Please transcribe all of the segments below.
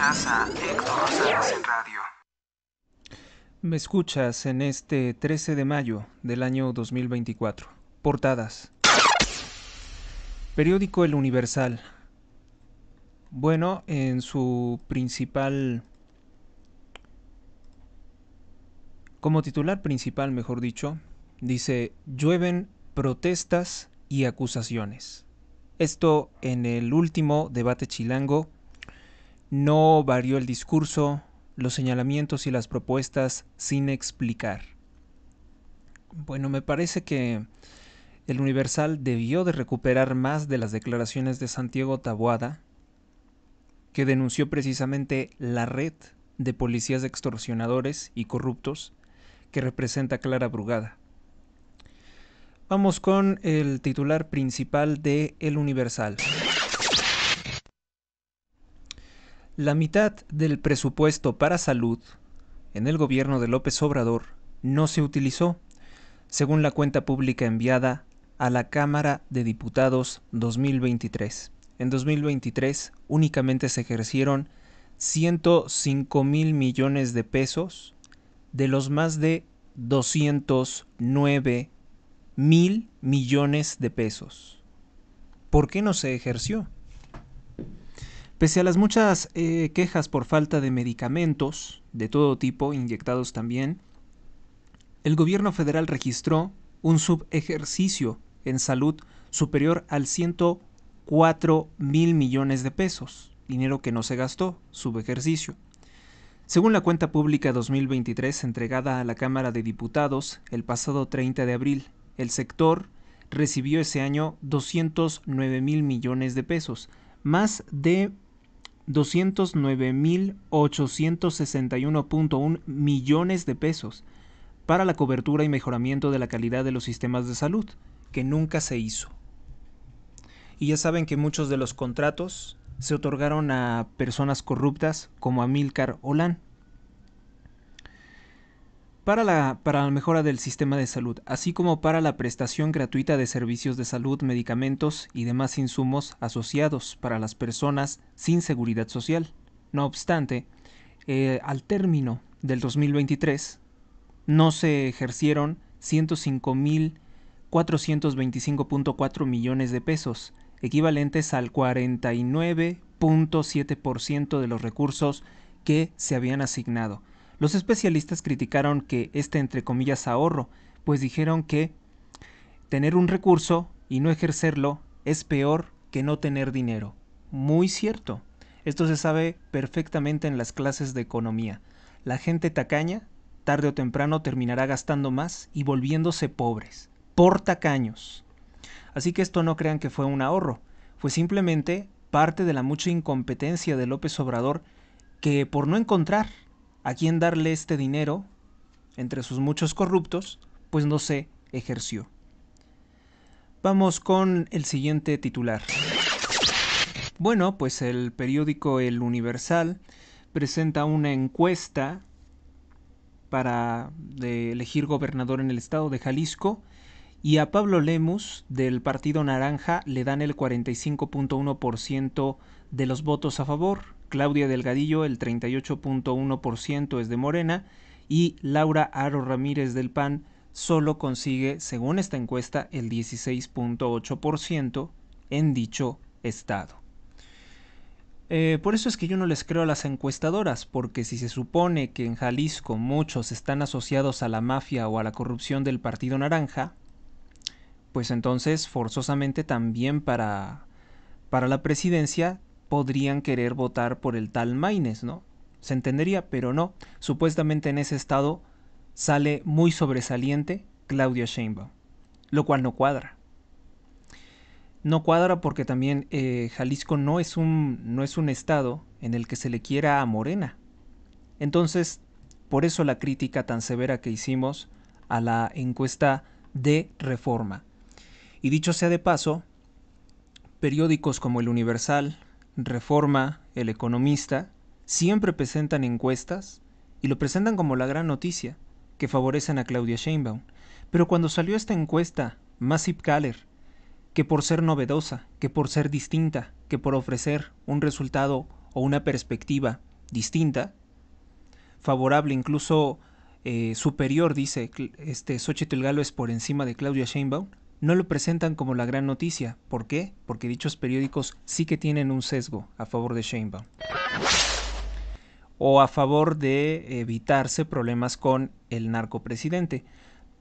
Escuchas a Héctor Rosales en radio. Me escuchas en este 13 de mayo del año 2024. Portadas. Periódico El Universal. Bueno, en su principal... Como titular principal, mejor dicho, dice: llueven protestas y acusaciones. Esto en el último debate chilango. No varió el discurso, los señalamientos y las propuestas sin explicar. Bueno, me parece que el Universal debió de recuperar más de las declaraciones de Santiago Taboada, que denunció precisamente la red de policías extorsionadores y corruptos que representa Clara Brugada. Vamos con el titular principal de El Universal. La mitad del presupuesto para salud en el gobierno de López Obrador no se utilizó, según la cuenta pública enviada a la Cámara de Diputados 2023. En 2023 únicamente se ejercieron 105,000 millones de pesos de los más de 209,000 millones de pesos. ¿Por qué no se ejerció? Pese a las muchas quejas por falta de medicamentos de todo tipo, inyectados también, el gobierno federal registró un subejercicio en salud superior al 104,000 millones de pesos, dinero que no se gastó, subejercicio. Según la cuenta pública 2023 entregada a la Cámara de Diputados el pasado 30 de abril, el sector recibió ese año 209,000 millones de pesos, más de 209,861,1 millones de pesos para la cobertura y mejoramiento de la calidad de los sistemas de salud, que nunca se hizo. Y ya saben que muchos de los contratos se otorgaron a personas corruptas como Amílcar Olán. Para la mejora del sistema de salud, así como para la prestación gratuita de servicios de salud, medicamentos y demás insumos asociados para las personas sin seguridad social. No obstante, al término del 2023 no se ejercieron 105,425,4 millones de pesos, equivalentes al 49,7% de los recursos que se habían asignado. Los especialistas criticaron que este, entre comillas, ahorro, pues dijeron que tener un recurso y no ejercerlo es peor que no tener dinero. Muy cierto. Esto se sabe perfectamente en las clases de economía. La gente tacaña, tarde o temprano, terminará gastando más y volviéndose pobres, por tacaños. Así que esto no crean que fue un ahorro, fue simplemente parte de la mucha incompetencia de López Obrador, que por no encontrar a quién darle este dinero entre sus muchos corruptos, pues no se ejerció. Vamos con el siguiente titular. Bueno, pues el periódico El Universal presenta una encuesta para elegir gobernador en el estado de Jalisco, y a Pablo Lemus del Partido Naranja le dan el 45,1% de los votos a favor. Claudia Delgadillo el 38,1% es de Morena, y Laura Aro Ramírez del PAN solo consigue, según esta encuesta, el 16,8% en dicho estado. Por eso es que yo no les creo a las encuestadoras, porque si se supone que en Jalisco muchos están asociados a la mafia o a la corrupción del Partido Naranja, pues entonces forzosamente también para la presidencia podrían querer votar por el tal Maínez, ¿no? Se entendería, pero no. Supuestamente en ese estado sale muy sobresaliente Claudia Sheinbaum, lo cual no cuadra. No cuadra porque también Jalisco no es un estado en el que se le quiera a Morena. Entonces, por eso la crítica tan severa que hicimos a la encuesta de Reforma. Y dicho sea de paso, periódicos como El Universal, Reforma, El Economista, siempre presentan encuestas y lo presentan como la gran noticia que favorecen a Claudia Sheinbaum. Pero cuando salió esta encuesta, Massive Caller, que por ser novedosa, que por ser distinta, que por ofrecer un resultado o una perspectiva distinta, favorable, incluso superior, dice Xóchitl Gálvez por encima de Claudia Sheinbaum, no lo presentan como la gran noticia. ¿Por qué? Porque dichos periódicos sí que tienen un sesgo a favor de Sheinbaum o a favor de evitarse problemas con el narcopresidente.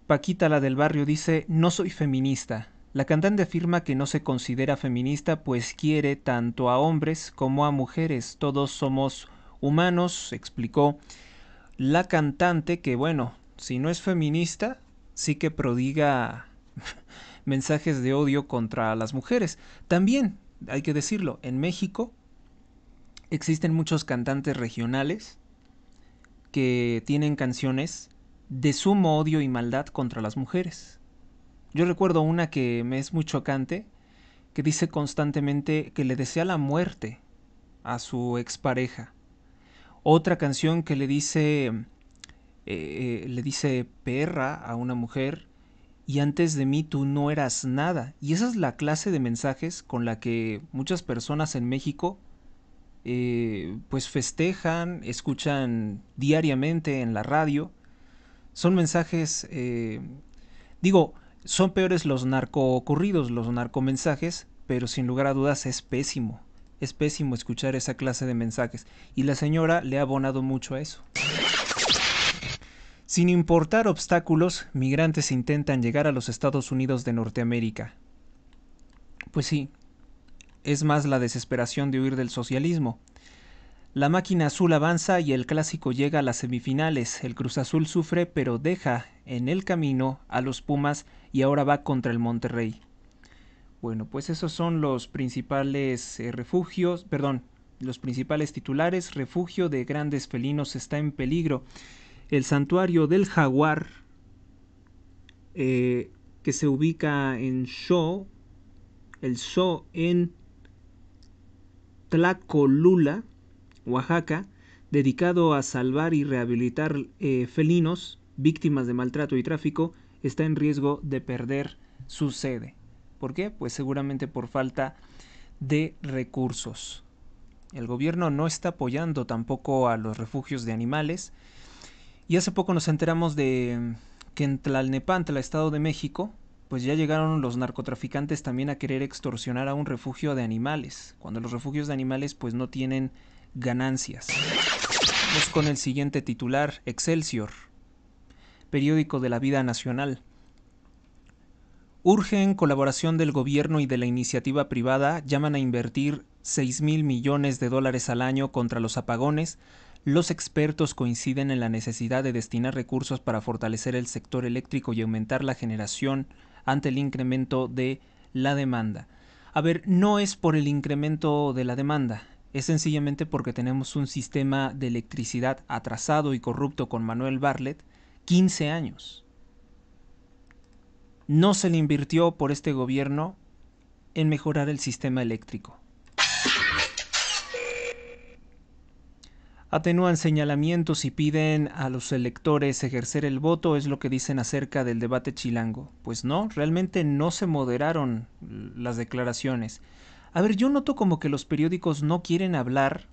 Paquita, la del barrio, dice: no soy feminista. La cantante afirma que no se considera feminista, pues quiere tanto a hombres como a mujeres. Todos somos humanos, explicó la cantante, que bueno, si no es feminista, sí que prodiga mensajes de odio contra las mujeres. También, hay que decirlo, en México existen muchos cantantes regionales que tienen canciones de sumo odio y maldad contra las mujeres. Yo recuerdo una que me es muy chocante, que dice constantemente que le desea la muerte a su expareja. Otra canción que le dice perra a una mujer, y antes de mí tú no eras nada. Y esa es la clase de mensajes con la que muchas personas en México pues festejan, escuchan diariamente en la radio. Son mensajes, digo, son peores los narcocorridos, los narcomensajes, pero sin lugar a dudas es pésimo. Es pésimo escuchar esa clase de mensajes. Y la señora le ha abonado mucho a eso. Sin importar obstáculos, migrantes intentan llegar a los Estados Unidos de Norteamérica. Pues sí, es más la desesperación de huir del socialismo. La máquina azul avanza y el clásico llega a las semifinales. El Cruz Azul sufre, pero deja en el camino a los Pumas y ahora va contra el Monterrey. Bueno, pues esos son los principales los principales titulares. Refugio de grandes felinos está en peligro. El santuario del jaguar, que se ubica en el Zoo en Tlacolula, Oaxaca, dedicado a salvar y rehabilitar felinos víctimas de maltrato y tráfico, está en riesgo de perder su sede. ¿Por qué? Pues seguramente por falta de recursos. El gobierno no está apoyando tampoco a los refugios de animales. Y hace poco nos enteramos de que en Tlalnepantla, Estado de México, pues ya llegaron los narcotraficantes también a querer extorsionar a un refugio de animales, cuando los refugios de animales pues no tienen ganancias. Vamos con el siguiente titular. Excelsior, periódico de la vida nacional. Urgen colaboración del gobierno y de la iniciativa privada, llaman a invertir 6,000 millones de dólares al año contra los apagones. Los expertos coinciden en la necesidad de destinar recursos para fortalecer el sector eléctrico y aumentar la generación ante el incremento de la demanda. A ver, no es por el incremento de la demanda, es sencillamente porque tenemos un sistema de electricidad atrasado y corrupto con Manuel Bartlett, 15 años. No se le invirtió por este gobierno en mejorar el sistema eléctrico. Atenúan señalamientos y piden a los electores ejercer el voto, es lo que dicen acerca del debate chilango. Pues no, realmente no se moderaron las declaraciones. A ver, yo noto como que los periódicos no quieren hablar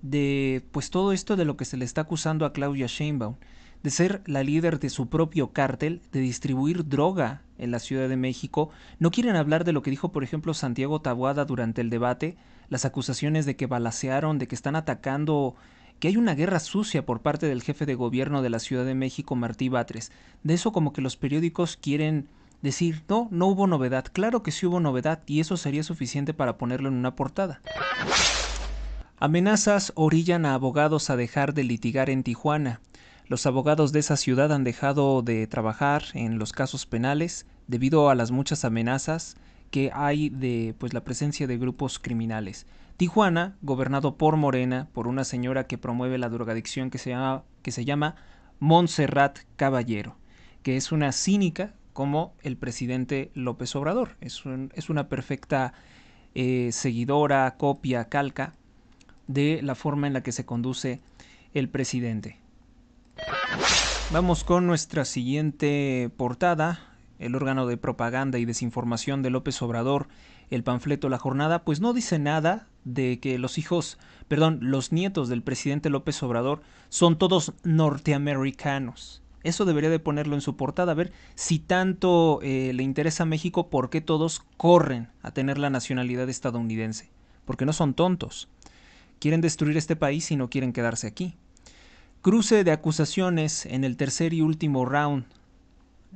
de pues todo esto de lo que se le está acusando a Claudia Sheinbaum, de ser la líder de su propio cártel, de distribuir droga en la Ciudad de México. No quieren hablar de lo que dijo, por ejemplo, Santiago Taboada durante el debate, las acusaciones de que balacearon, de que están atacando, que hay una guerra sucia por parte del jefe de gobierno de la Ciudad de México, Martí Batres. De eso como que los periódicos quieren decir, no hubo novedad. Claro que sí hubo novedad y eso sería suficiente para ponerlo en una portada. Amenazas orillan a abogados a dejar de litigar en Tijuana. Los abogados de esa ciudad han dejado de trabajar en los casos penales debido a las muchas amenazas que hay de pues la presencia de grupos criminales. Tijuana, gobernado por Morena, por una señora que promueve la drogadicción que se llama Montserrat Caballero, que es una cínica como el presidente López Obrador. Es una perfecta seguidora, copia, calca de la forma en la que se conduce el presidente. Vamos con nuestra siguiente portada. El órgano de propaganda y desinformación de López Obrador el panfleto La Jornada, pues no dice nada de que los nietos del presidente López Obrador son todos norteamericanos. Eso debería de ponerlo en su portada, a ver si tanto le interesa a México, por qué todos corren a tener la nacionalidad estadounidense. Porque no son tontos. Quieren destruir este país y no quieren quedarse aquí. Cruce de acusaciones en el tercer y último round.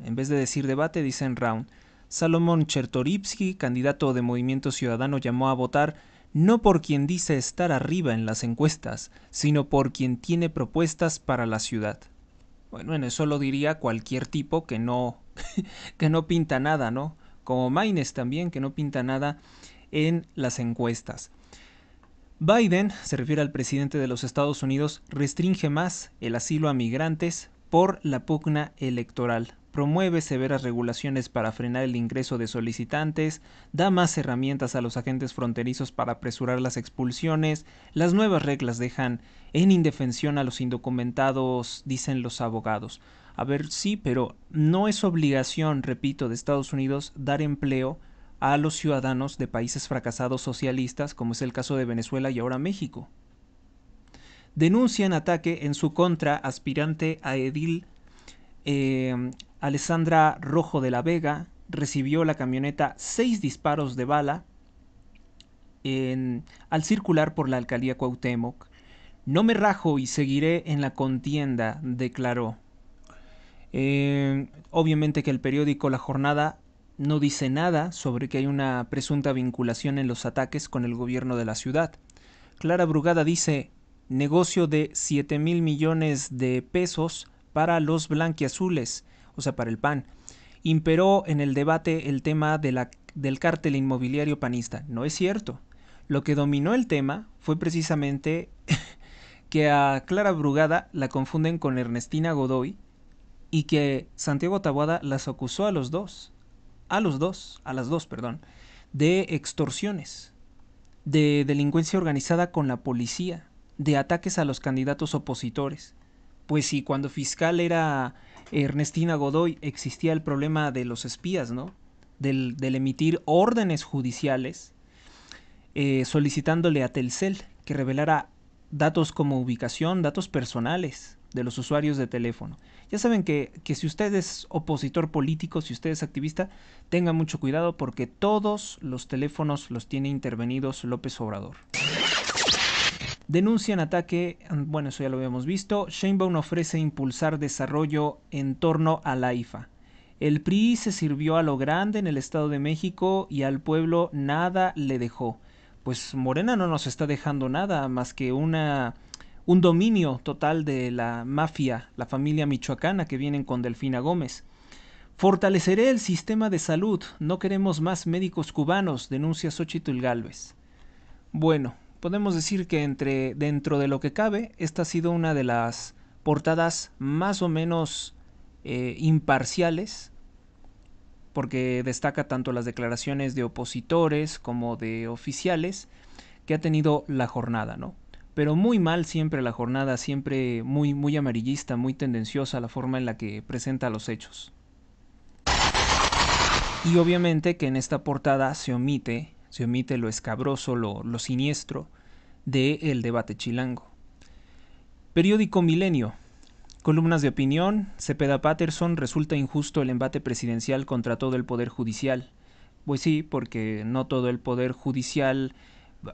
En vez de decir debate, dicen round. Salomón Chertorivsky, candidato de Movimiento Ciudadano, llamó a votar no por quien dice estar arriba en las encuestas, sino por quien tiene propuestas para la ciudad. Bueno, en eso lo diría cualquier tipo que no, que no pinta nada, ¿no? Como Maynes también, que no pinta nada en las encuestas. Biden, se refiere al presidente de los Estados Unidos, restringe más el asilo a migrantes por la pugna electoral. Promueve severas regulaciones para frenar el ingreso de solicitantes, da más herramientas a los agentes fronterizos para apresurar las expulsiones, las nuevas reglas dejan en indefensión a los indocumentados, dicen los abogados. A ver, sí, pero no es obligación, repito, de Estados Unidos dar empleo a los ciudadanos de países fracasados socialistas, como es el caso de Venezuela y ahora México. Denuncian ataque en su contra aspirante a edil Alessandra Rojo de la Vega. Recibió la camioneta 6 disparos de bala al circular por la alcaldía Cuauhtémoc. No me rajo y seguiré en la contienda, declaró. Obviamente que el periódico La Jornada no dice nada sobre que hay una presunta vinculación en los ataques con el gobierno de la ciudad. Clara Brugada dice: negocio de 7,000 millones de pesos para los blanquiazules, o sea, para el PAN. Imperó en el debate el tema del cártel inmobiliario panista. No es cierto. Lo que dominó el tema fue precisamente que a Clara Brugada la confunden con Ernestina Godoy y que Santiago Taboada las acusó a las dos, de extorsiones, de delincuencia organizada con la policía, de ataques a los candidatos opositores. Pues sí, cuando fiscal era Ernestina Godoy existía el problema de los espías, ¿no? Del emitir órdenes judiciales solicitándole a Telcel que revelara datos como ubicación, datos personales de los usuarios de teléfono. Ya saben que si usted es opositor político, si usted es activista, tenga mucho cuidado porque todos los teléfonos los tiene intervenidos López Obrador. Denuncian ataque, bueno, eso ya lo habíamos visto. Sheinbaum ofrece impulsar desarrollo en torno a la IFA. El PRI se sirvió a lo grande en el Estado de México y al pueblo nada le dejó. Pues Morena no nos está dejando nada más que un dominio total de la mafia, la familia michoacana que vienen con Delfina Gómez. Fortaleceré el sistema de salud, no queremos más médicos cubanos, denuncia Xóchitl Gálvez. Bueno, podemos decir que dentro de lo que cabe, esta ha sido una de las portadas más o menos imparciales, porque destaca tanto las declaraciones de opositores como de oficiales que ha tenido La Jornada, ¿no? Pero muy mal siempre La Jornada, siempre muy, muy amarillista, muy tendenciosa la forma en la que presenta los hechos. Y obviamente que en esta portada se omite lo escabroso, lo siniestro del debate chilango. Periódico Milenio. Columnas de opinión. Cepeda Patterson: resulta injusto el embate presidencial contra todo el poder judicial. Pues sí, porque no todo el poder judicial.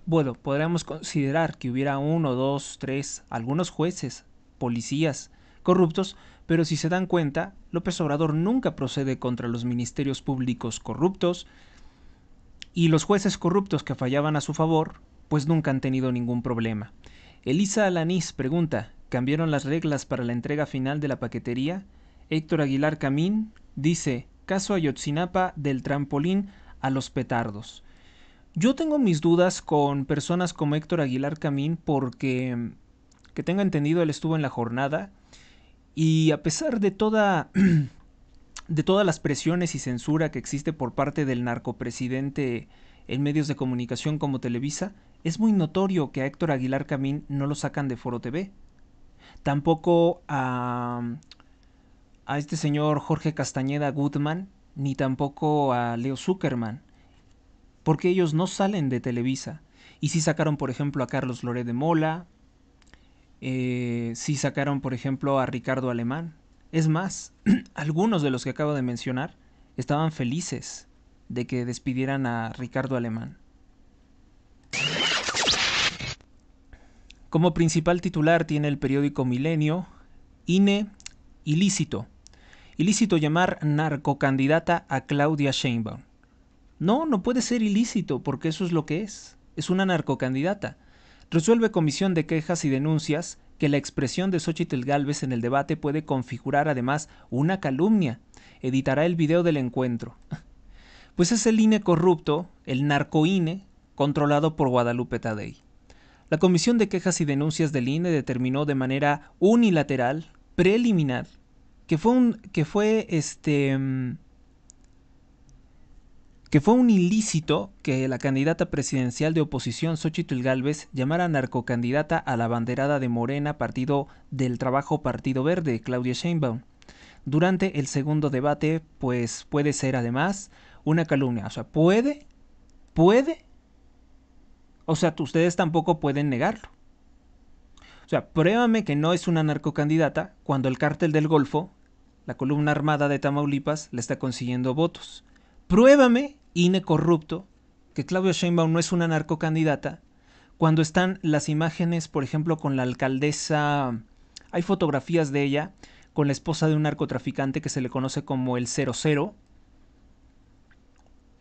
Bueno, podríamos considerar que hubiera 1, 2, 3, algunos jueces, policías corruptos, pero si se dan cuenta, López Obrador nunca procede contra los ministerios públicos corruptos y los jueces corruptos que fallaban a su favor, pues nunca han tenido ningún problema. Elisa Alanís pregunta: ¿cambiaron las reglas para la entrega final de la paquetería? Héctor Aguilar Camín dice: caso Ayotzinapa, del trampolín a los petardos. Yo tengo mis dudas con personas como Héctor Aguilar Camín porque, que tenga entendido, él estuvo en La Jornada y a pesar de todas las presiones y censura que existe por parte del narcopresidente en medios de comunicación como Televisa, es muy notorio que a Héctor Aguilar Camín no lo sacan de Foro TV. Tampoco a este señor Jorge Castañeda Gutman, ni tampoco a Leo Zuckerman. porque ellos no salen de Televisa. Y sí sacaron, por ejemplo, a Carlos Loret de Mola, sí sacaron, por ejemplo, a Ricardo Alemán. Es más, algunos de los que acabo de mencionar estaban felices de que despidieran a Ricardo Alemán. Como principal titular tiene el periódico Milenio, INE, ilícito. Ilícito llamar narcocandidata a Claudia Sheinbaum. No, no puede ser ilícito, porque eso es lo que es. Es una narcocandidata. Resuelve comisión de quejas y denuncias que la expresión de Xóchitl Gálvez en el debate puede configurar además una calumnia. Editará el video del encuentro. Pues es el INE corrupto, el narco-INE, controlado por Guadalupe Tadei. La comisión de quejas y denuncias del INE determinó de manera unilateral, preliminar, que fue un ilícito que la candidata presidencial de oposición Xóchitl Gálvez llamara narcocandidata a la banderada de Morena, Partido del Trabajo, Partido Verde, Claudia Sheinbaum. Durante el segundo debate, pues puede ser además una calumnia. O sea, puede, o sea, ustedes tampoco pueden negarlo. O sea, pruébame que no es una narcocandidata cuando el Cártel del Golfo, la columna armada de Tamaulipas, le está consiguiendo votos. Pruébame, INE corrupto, que Claudia Sheinbaum no es una narcocandidata cuando están las imágenes, por ejemplo, con la alcaldesa. Hay fotografías de ella con la esposa de un narcotraficante que se le conoce como el 00.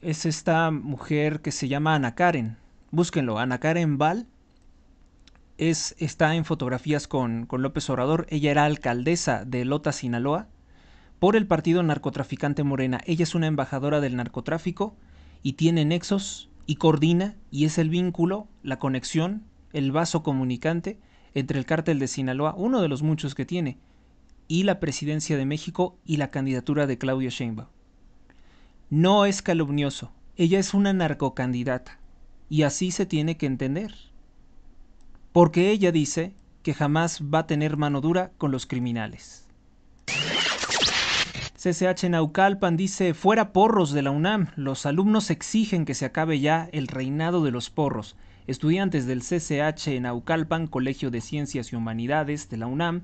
Es esta mujer que se llama Ana Karen. Búsquenlo, Ana Karen Val. Está en fotografías con López Obrador. Ella era alcaldesa de Lota, Sinaloa, por el partido narcotraficante Morena. Ella es una embajadora del narcotráfico y tiene nexos y coordina, y es el vínculo, la conexión, el vaso comunicante entre el cártel de Sinaloa, uno de los muchos que tiene, y la presidencia de México y la candidatura de Claudia Sheinbaum. No es calumnioso, ella es una narcocandidata, y así se tiene que entender. Porque ella dice que jamás va a tener mano dura con los criminales. CCH Naucalpan dice, fuera porros de la UNAM, los alumnos exigen que se acabe ya el reinado de los porros. Estudiantes del CCH Naucalpan, Colegio de Ciencias y Humanidades de la UNAM,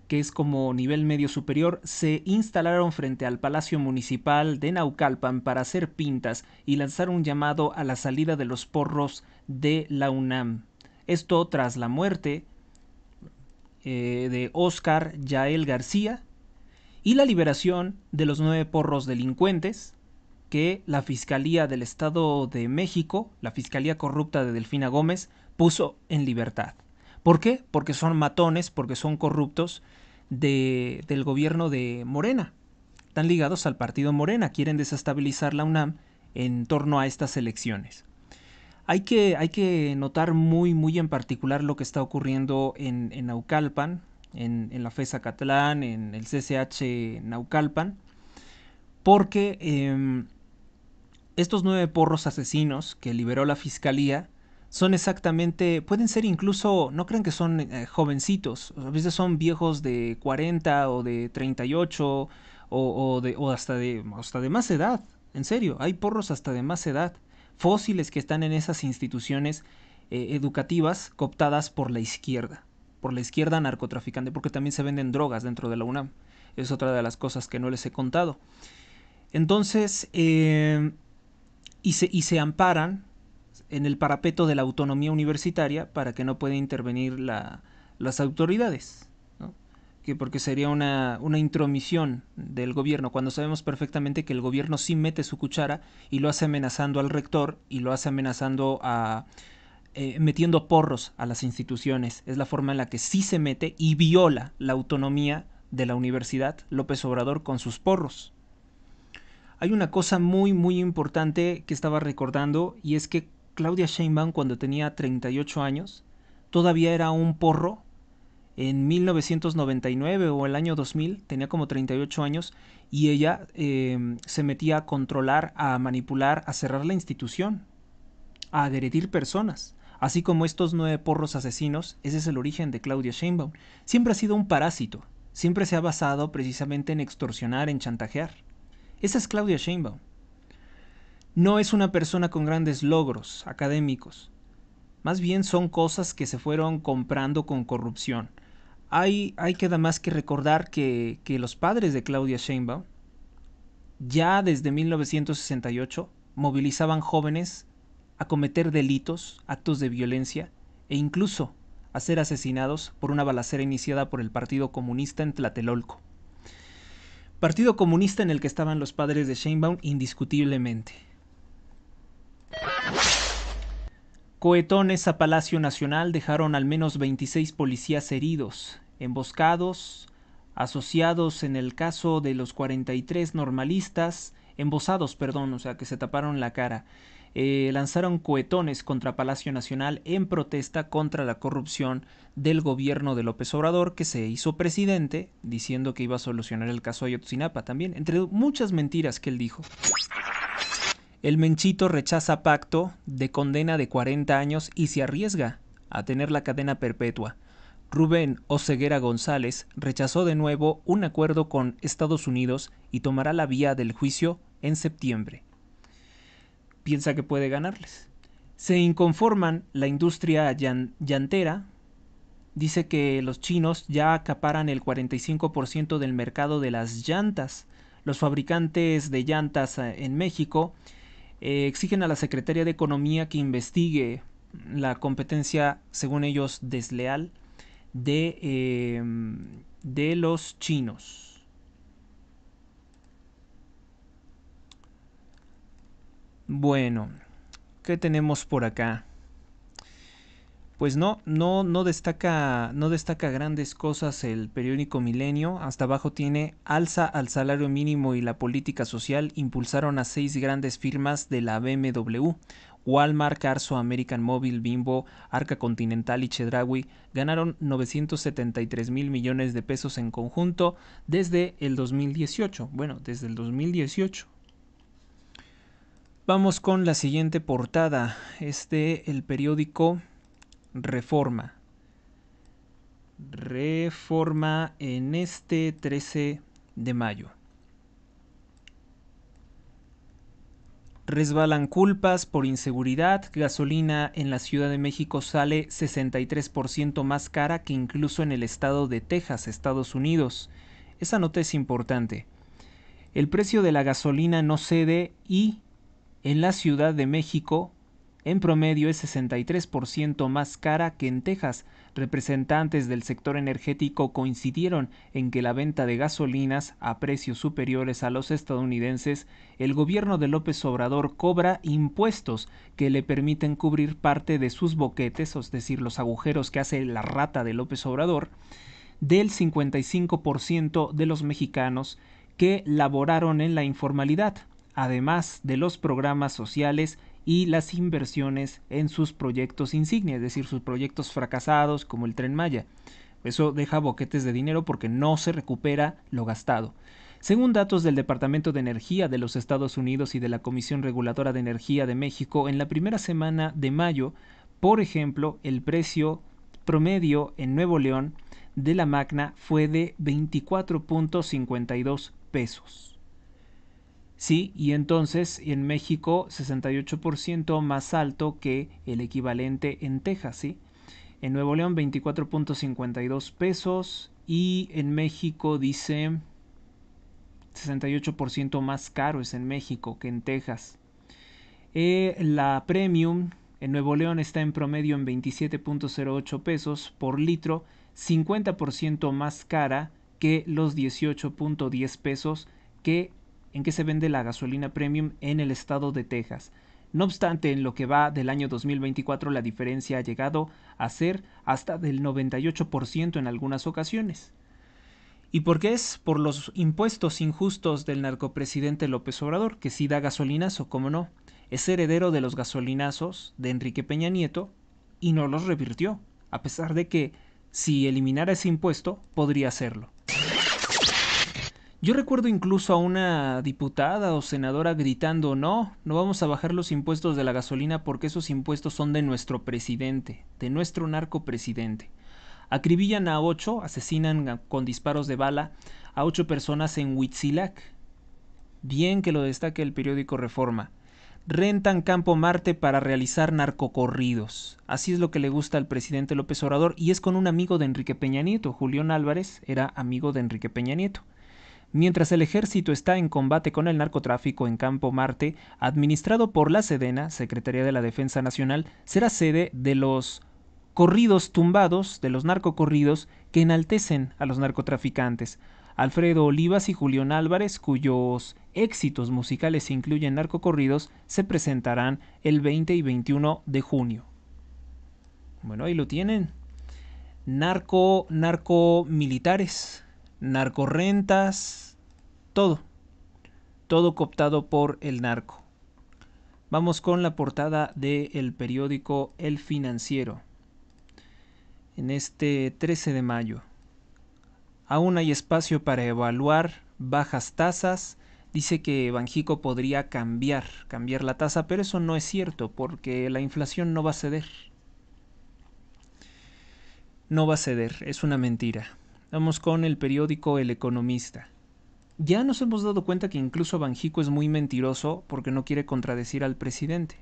que es como nivel medio superior, se instalaron frente al Palacio Municipal de Naucalpan para hacer pintas y lanzar un llamado a la salida de los porros de la UNAM. Esto tras la muerte de Óscar Yael García y la liberación de los 9 porros delincuentes que la Fiscalía del Estado de México, la Fiscalía corrupta de Delfina Gómez, puso en libertad. ¿Por qué? Porque son matones, porque son corruptos del gobierno de Morena. Están ligados al partido Morena, quieren desestabilizar la UNAM en torno a estas elecciones. Hay que notar muy en particular lo que está ocurriendo en Naucalpan, en la FES Acatlán, en el CCH Naucalpan, porque estos 9 porros asesinos que liberó la fiscalía son exactamente, pueden ser incluso, no crean que son jovencitos, a veces son viejos de 40 o de 38 o hasta de más edad, en serio, hay porros hasta de más edad, fósiles que están en esas instituciones educativas cooptadas por la izquierda narcotraficante, porque también se venden drogas dentro de la UNAM. Es otra de las cosas que no les he contado. Entonces, y se amparan en el parapeto de la autonomía universitaria para que no pueda intervenir las autoridades, ¿no? Porque sería una intromisión del gobierno, cuando sabemos perfectamente que el gobierno sí mete su cuchara y lo hace amenazando al rector y lo hace amenazando metiendo porros a las instituciones. Es la forma en la que sí se mete y viola la autonomía de la universidad López Obrador con sus porros. Hay una cosa muy importante que estaba recordando, y es que Claudia Sheinbaum, cuando tenía 38 años, todavía era un porro. En 1999 o el año 2000 tenía como 38 años y ella se metía a controlar, a manipular, a cerrar la institución, a agredir personas. Así como estos 9 porros asesinos, ese es el origen de Claudia Sheinbaum. Siempre ha sido un parásito, siempre se ha basado precisamente en extorsionar, en chantajear. Esa es Claudia Sheinbaum. No es una persona con grandes logros académicos. Más bien son cosas que se fueron comprando con corrupción. Hay que además que recordar que los padres de Claudia Sheinbaum ya desde 1968 movilizaban jóvenes a cometer delitos, actos de violencia e incluso a ser asesinados por una balacera iniciada por el Partido Comunista en Tlatelolco. Partido Comunista en el que estaban los padres de Sheinbaum indiscutiblemente. Cohetones a Palacio Nacional dejaron al menos 26 policías heridos, emboscados, asociados en el caso de los 43 normalistas, o sea, que se taparon la cara. Lanzaron cohetones contra Palacio Nacional en protesta contra la corrupción del gobierno de López Obrador, que se hizo presidente diciendo que iba a solucionar el caso Ayotzinapa también, entre muchas mentiras que él dijo. El Menchito rechaza pacto de condena de 40 años y se arriesga a tener la cadena perpetua. Rubén Oseguera González rechazó de nuevo un acuerdo con Estados Unidos y tomará la vía del juicio en septiembre. Piensa que puede ganarles. Se inconforman la industria llantera. Dice que los chinos ya acaparan el 45% del mercado de las llantas. Los fabricantes de llantas en México exigen a la Secretaría de Economía que investigue la competencia, según ellos, desleal de los chinos. Bueno, ¿qué tenemos por acá? Pues no destaca grandes cosas el periódico Milenio. Hasta abajo tiene: alza al salario mínimo y la política social impulsaron a 6 grandes firmas de la BMW. Walmart, Carso, American Mobile, Bimbo, Arca Continental y Chedraui ganaron 973 mil millones de pesos en conjunto desde el 2018. Bueno, desde el 2018. Vamos con la siguiente portada. El periódico Reforma. Reforma en este 13 de mayo. Resbalan culpas por inseguridad. Gasolina en la Ciudad de México sale 63% más cara que incluso en el estado de Texas, Estados Unidos. Esa nota es importante. El precio de la gasolina no cede y en la Ciudad de México en promedio es 63% más cara que en Texas. Representantes del sector energético coincidieron en que la venta de gasolinas a precios superiores a los estadounidenses, el gobierno de López Obrador cobra impuestos que le permiten cubrir parte de sus boquetes, es decir, los agujeros que hace la rata de López Obrador, del 55% de los mexicanos que laboraron en la informalidad, además de los programas sociales y las inversiones en sus proyectos insignia, es decir, sus proyectos fracasados como el Tren Maya. Eso deja boquetes de dinero porque no se recupera lo gastado. Según datos del Departamento de Energía de los Estados Unidos y de la Comisión Reguladora de Energía de México, en la primera semana de mayo, por ejemplo, el precio promedio en Nuevo León de la Magna fue de 24.52 pesos. Sí, y entonces en México 68% más alto que el equivalente en Texas, ¿sí? En Nuevo León 24.52 pesos y en México dice 68% más caro es en México que en Texas. La Premium en Nuevo León está en promedio en 27.08 pesos por litro, 50% más cara que los 18.10 pesos en que se vende la gasolina premium en el estado de Texas. No obstante, en lo que va del año 2024 la diferencia ha llegado a ser hasta del 98% en algunas ocasiones. ¿Y por qué es? Por los impuestos injustos del narcopresidente López Obrador, que sí da gasolinazo, cómo no. Es heredero de los gasolinazos de Enrique Peña Nieto y no los revirtió, a pesar de que si eliminara ese impuesto podría hacerlo. Yo recuerdo incluso a una diputada o senadora gritando: no vamos a bajar los impuestos de la gasolina porque esos impuestos son de nuestro presidente, de nuestro narcopresidente. Acribillan a 8, asesinan con disparos de bala a 8 personas en Huitzilac. Bien que lo destaque el periódico Reforma. rentan Campo Marte para realizar narcocorridos. Así es lo que le gusta al presidente López Obrador, y es con un amigo de Enrique Peña Nieto. Julián Álvarez era amigo de Enrique Peña Nieto. Mientras el ejército está en combate con el narcotráfico en Campo Marte, administrado por la Sedena, Secretaría de la Defensa Nacional, será sede de los corridos tumbados, de los narcocorridos que enaltecen a los narcotraficantes. Alfredo Olivas y Julián Álvarez, cuyos éxitos musicales incluyen narcocorridos, se presentarán el 20 y 21 de junio. Bueno, ahí lo tienen. Narcomilitares, narcorrentas, todo cooptado por el narco. Vamos con la portada del periódico El Financiero. En este 13 de mayo. Aún hay espacio para evaluar bajas tasas. Dice que Banxico podría cambiar la tasa, pero eso no es cierto porque la inflación no va a ceder. No va a ceder, es una mentira. Vamos con el periódico El Economista. Ya nos hemos dado cuenta que incluso Banxico es muy mentiroso porque no quiere contradecir al presidente.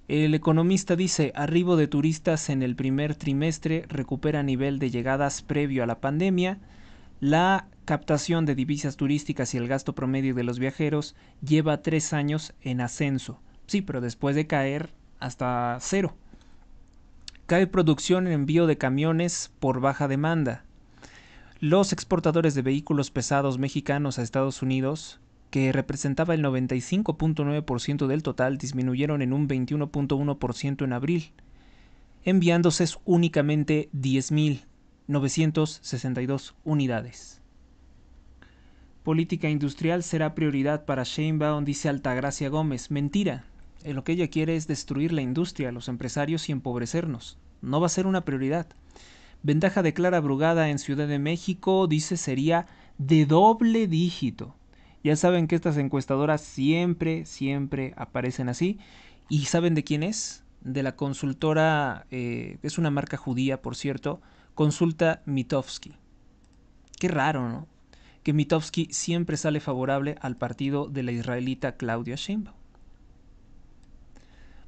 El Economista dice, arribo de turistas en el primer trimestre recupera nivel de llegadas previo a la pandemia. La captación de divisas turísticas y el gasto promedio de los viajeros lleva 3 años en ascenso. Sí, pero después de caer hasta cero. Cae producción en envío de camiones por baja demanda. Los exportadores de vehículos pesados mexicanos a Estados Unidos, que representaba el 95.9% del total, disminuyeron en un 21.1% en abril, enviándose únicamente 10.962 unidades. Política industrial será prioridad para Sheinbaum, dice Altagracia Gómez. Mentira. Lo que ella quiere es destruir la industria, los empresarios y empobrecernos. No va a ser una prioridad. Ventaja de Clara Brugada en Ciudad de México, dice, sería de doble dígito. Ya saben que estas encuestadoras siempre aparecen así. ¿Y saben de quién es? De la consultora, es una marca judía, por cierto, Consulta Mitofsky. Qué raro, ¿no? Que Mitofsky siempre sale favorable al partido de la israelita Claudia Sheinbaum.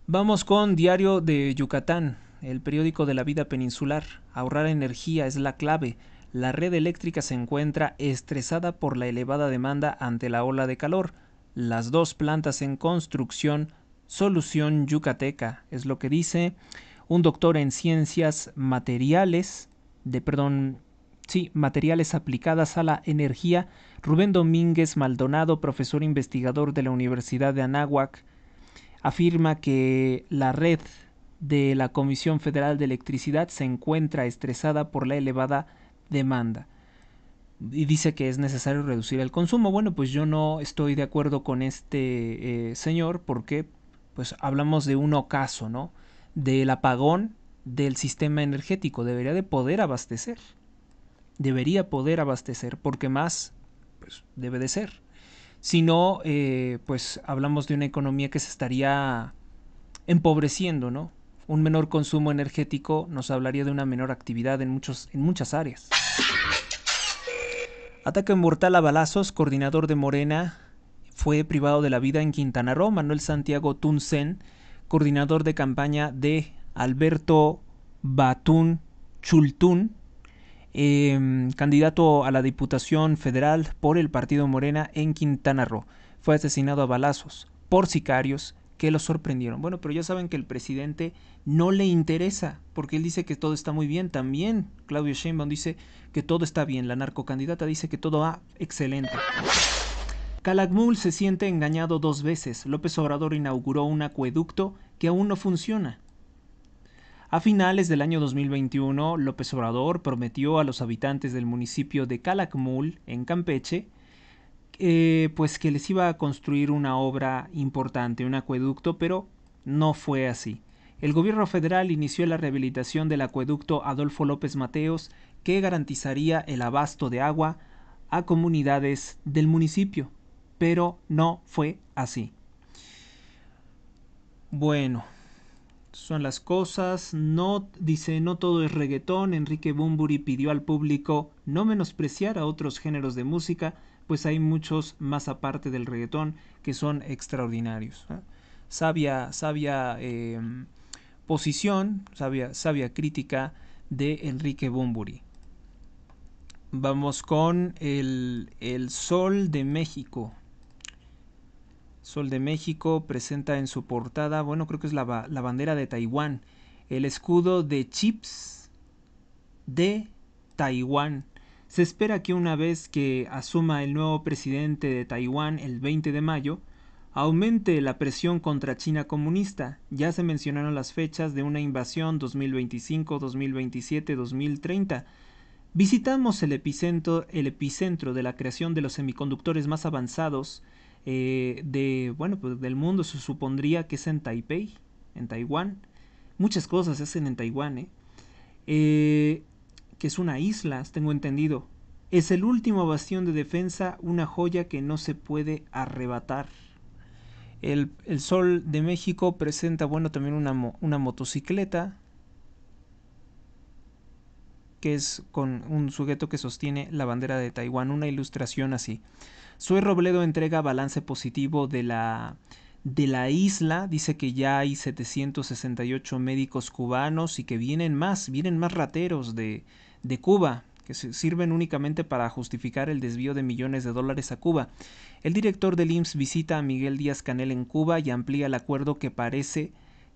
Vamos con Diario de Yucatán, el periódico de la vida peninsular. Ahorrar energía es la clave. La red eléctrica se encuentra estresada por la elevada demanda ante la ola de calor. Las 2 plantas en construcción, solución yucateca, es lo que dice un doctor en ciencias materiales, materiales aplicadas a la energía, Rubén Domínguez Maldonado, profesor investigador de la Universidad de Anáhuac, afirma que la red de la Comisión Federal de Electricidad se encuentra estresada por la elevada demanda y dice que es necesario reducir el consumo. Bueno, pues yo no estoy de acuerdo con este señor porque pues hablamos de un ocaso, ¿no? Del apagón del sistema energético. Debería poder abastecer porque más pues debe de ser. Si no, pues hablamos de una economía que se estaría empobreciendo, ¿no? Un menor consumo energético nos hablaría de una menor actividad en muchas áreas. Ataque mortal a balazos, coordinador de Morena fue privado de la vida en Quintana Roo. Manuel Santiago Tuncen, coordinador de campaña de Alberto Batún Chultún, candidato a la Diputación Federal por el partido Morena en Quintana Roo, fue asesinado a balazos por sicarios que lo sorprendieron. Bueno, pero ya saben que el presidente no le interesa, porque él dice que todo está muy bien. También Claudio Sheinbaum dice que todo está bien. La narcocandidata dice que todo va excelente. Calakmul se siente engañado 2 veces. López Obrador inauguró un acueducto que aún no funciona. A finales del año 2021, López Obrador prometió a los habitantes del municipio de Calakmul, en Campeche, pues que les iba a construir una obra importante, un acueducto, pero no fue así. El gobierno federal inició la rehabilitación del acueducto Adolfo López Mateos, que garantizaría el abasto de agua a comunidades del municipio, pero no fue así. Bueno, son las cosas. No todo es reggaetón. Enrique Bunbury pidió al público no menospreciar a otros géneros de música, pues hay muchos más aparte del reggaetón que son extraordinarios. Sabia posición, sabia crítica de Enrique Bunbury. Vamos con el Sol de México. Sol de México presenta en su portada, bueno, creo que es la bandera de Taiwán, el escudo de chips de Taiwán. Se espera que una vez que asuma el nuevo presidente de Taiwán el 20 de mayo, aumente la presión contra China comunista. Ya se mencionaron las fechas de una invasión 2025, 2027, 2030. Visitamos el epicentro de la creación de los semiconductores más avanzados del mundo. Se supondría que es en Taipei, en Taiwán. Muchas cosas se hacen en Taiwán, que es una isla, tengo entendido. Es el último bastión de defensa, una joya que no se puede arrebatar. El Sol de México presenta, bueno, también una motocicleta, que es con un sujeto que sostiene la bandera de Taiwán, una ilustración así. Zoe Robledo entrega balance positivo de la isla, dice que ya hay 768 médicos cubanos y que vienen más rateros de Cuba, que sirven únicamente para justificar el desvío de millones de dólares a Cuba. El director del IMSS visita a Miguel Díaz-Canel en Cuba y amplía el acuerdo que parece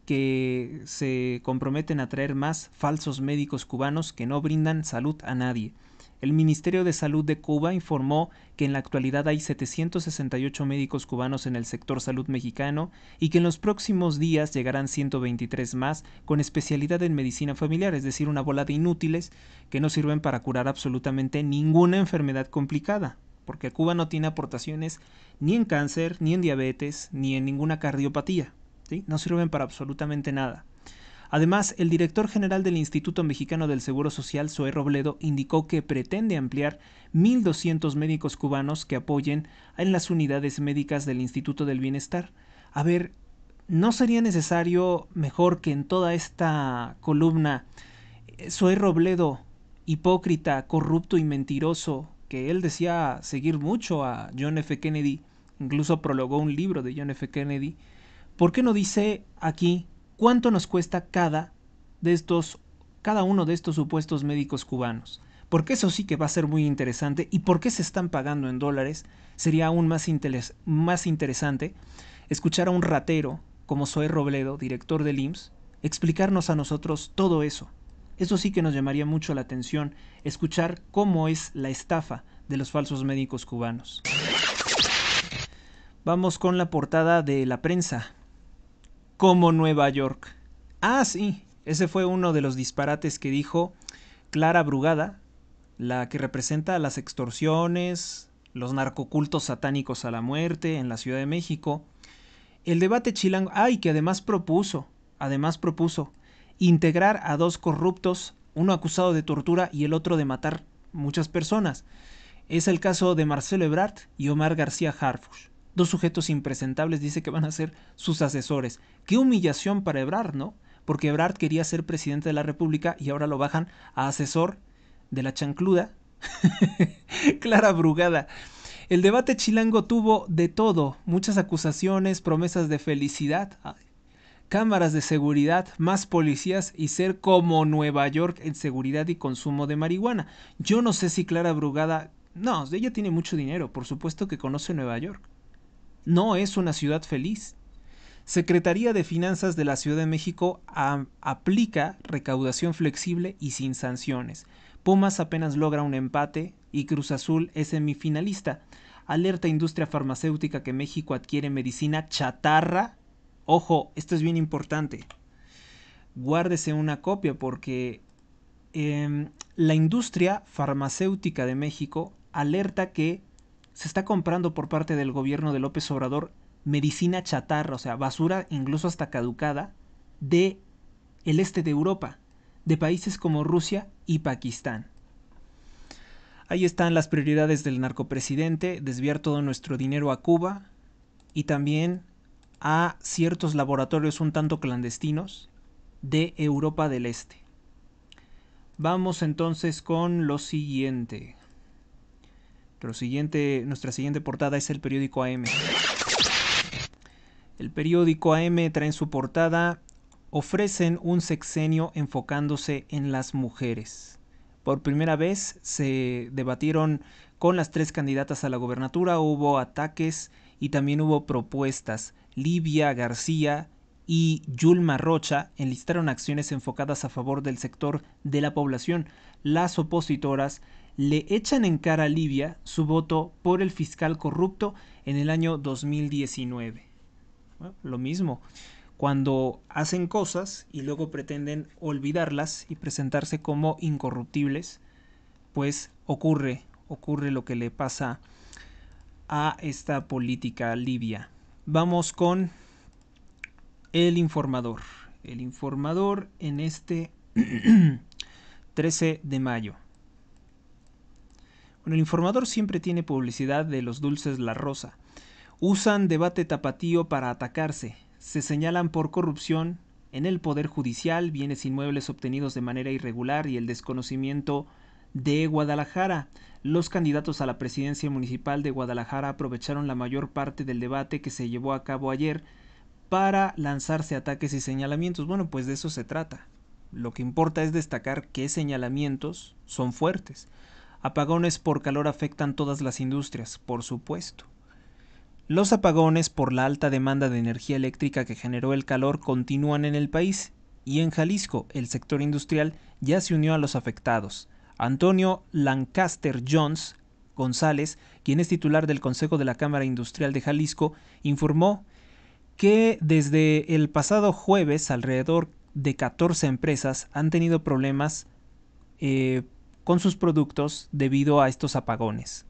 que se comprometen a traer más falsos médicos cubanos que no brindan salud a nadie. El Ministerio de Salud de Cuba informó que en la actualidad hay 768 médicos cubanos en el sector salud mexicano y que en los próximos días llegarán 123 más con especialidad en medicina familiar, es decir, una bola de inútiles que no sirven para curar absolutamente ninguna enfermedad complicada, porque Cuba no tiene aportaciones ni en cáncer, ni en diabetes, ni en ninguna cardiopatía, ¿sí? No sirven para absolutamente nada. Además, el director general del Instituto Mexicano del Seguro Social, Zoe Robledo, indicó que pretende ampliar 1.200 médicos cubanos que apoyen en las unidades médicas del Instituto del Bienestar. A ver, ¿no sería necesario mejor que en toda esta columna Zoe Robledo, hipócrita, corrupto y mentiroso, que él decía seguir mucho a John F. Kennedy, incluso prologó un libro de John F. Kennedy, ¿por qué no dice aquí cuánto nos cuesta cada uno de estos supuestos médicos cubanos? Porque eso sí que va a ser muy interesante. ¿Y por qué se están pagando en dólares? Sería aún más interesante escuchar a un ratero como Zoe Robledo, director del IMSS, explicarnos a nosotros todo eso. Eso sí que nos llamaría mucho la atención, escuchar cómo es la estafa de los falsos médicos cubanos. Vamos con la portada de La Prensa. Como Nueva York. Ah, sí, ese fue uno de los disparates que dijo Clara Brugada, la que representa las extorsiones, los narcocultos satánicos a la muerte en la Ciudad de México. El debate chilango, que además propuso integrar a dos corruptos, uno acusado de tortura y el otro de matar muchas personas. Es el caso de Marcelo Ebrard y Omar García Harfuch. Dos sujetos impresentables, dice que van a ser sus asesores. Qué humillación para Ebrard, ¿no? Porque Ebrard quería ser presidente de la República y ahora lo bajan a asesor de la chancluda Clara Brugada. El debate chilango tuvo de todo, muchas acusaciones, promesas de felicidad, cámaras de seguridad, más policías y ser como Nueva York en seguridad y consumo de marihuana. Yo no sé si Clara Brugada... No, ella tiene mucho dinero, por supuesto que conoce Nueva York. No es una ciudad feliz. Secretaría de Finanzas de la Ciudad de México aplica recaudación flexible y sin sanciones. Pumas apenas logra un empate y Cruz Azul es semifinalista. Alerta industria farmacéutica que México adquiere medicina chatarra. Ojo, esto es bien importante. Guárdese una copia porque la industria farmacéutica de México alerta que se está comprando por parte del gobierno de López Obrador medicina chatarra, o sea, basura incluso hasta caducada, de el este de Europa, de países como Rusia y Pakistán. Ahí están las prioridades del narcopresidente: desviar todo nuestro dinero a Cuba y también a ciertos laboratorios un tanto clandestinos de Europa del Este. Vamos entonces con lo siguiente. Nuestra siguiente portada es el periódico AM. El periódico AM trae en su portada: ofrecen un sexenio enfocándose en las mujeres. Por primera vez se debatieron con las 3 candidatas a la gobernatura, hubo ataques y también hubo propuestas. Livia García y Yulma Rocha enlistaron acciones enfocadas a favor del sector de la población. Las opositoras le echan en cara a Livia su voto por el fiscal corrupto en el año 2019. Bueno, lo mismo, cuando hacen cosas y luego pretenden olvidarlas y presentarse como incorruptibles, pues ocurre lo que le pasa a esta política libia. Vamos con El Informador. El Informador en este 13 de mayo. Bueno, El Informador siempre tiene publicidad de los dulces La Rosa. Usan debate tapatío para atacarse. Se señalan por corrupción en el Poder Judicial, bienes inmuebles obtenidos de manera irregular y el desconocimiento de Guadalajara. Los candidatos a la presidencia municipal de Guadalajara aprovecharon la mayor parte del debate que se llevó a cabo ayer para lanzarse ataques y señalamientos. Bueno, pues de eso se trata. Lo que importa es destacar qué señalamientos son fuertes. Apagones por calor afectan todas las industrias, por supuesto. Los apagones por la alta demanda de energía eléctrica que generó el calor continúan en el país y en Jalisco el sector industrial ya se unió a los afectados. Antonio Lancaster Jones González, quien es titular del Consejo de la Cámara Industrial de Jalisco, informó que desde el pasado jueves alrededor de 14 empresas han tenido problemas con sus productos debido a estos apagones.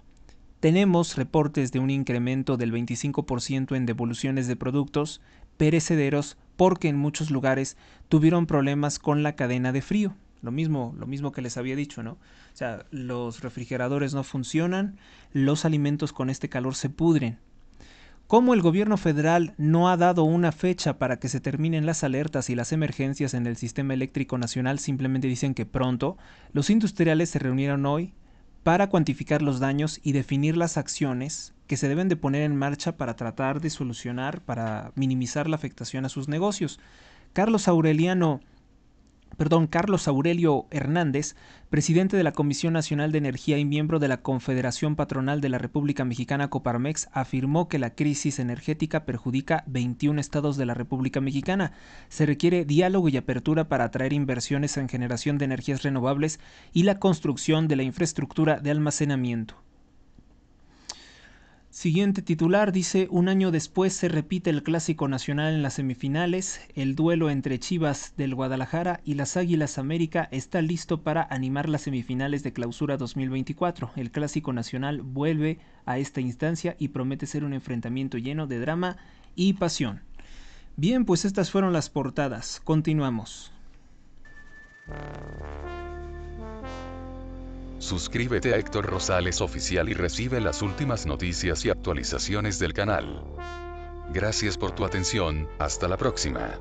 Tenemos reportes de un incremento del 25% en devoluciones de productos perecederos porque en muchos lugares tuvieron problemas con la cadena de frío. Lo mismo que les había dicho, ¿no? O sea, los refrigeradores no funcionan, los alimentos con este calor se pudren. Como el gobierno federal no ha dado una fecha para que se terminen las alertas y las emergencias en el sistema eléctrico nacional, simplemente dicen que pronto, los industriales se reunieron hoy para cuantificar los daños y definir las acciones que se deben de poner en marcha para tratar de solucionar, para minimizar la afectación a sus negocios. Carlos Aurelio Hernández, presidente de la Comisión Nacional de Energía y miembro de la Confederación Patronal de la República Mexicana Coparmex, afirmó que la crisis energética perjudica 21 estados de la República Mexicana. Se requiere diálogo y apertura para atraer inversiones en generación de energías renovables y la construcción de la infraestructura de almacenamiento. Siguiente titular dice: un año después se repite el Clásico Nacional en las semifinales. El duelo entre Chivas del Guadalajara y las Águilas América está listo para animar las semifinales de Clausura 2024. El Clásico Nacional vuelve a esta instancia y promete ser un enfrentamiento lleno de drama y pasión. Bien, pues estas fueron las portadas. Continuamos. Suscríbete a Héctor Rosales Oficial y recibe las últimas noticias y actualizaciones del canal. Gracias por tu atención, hasta la próxima.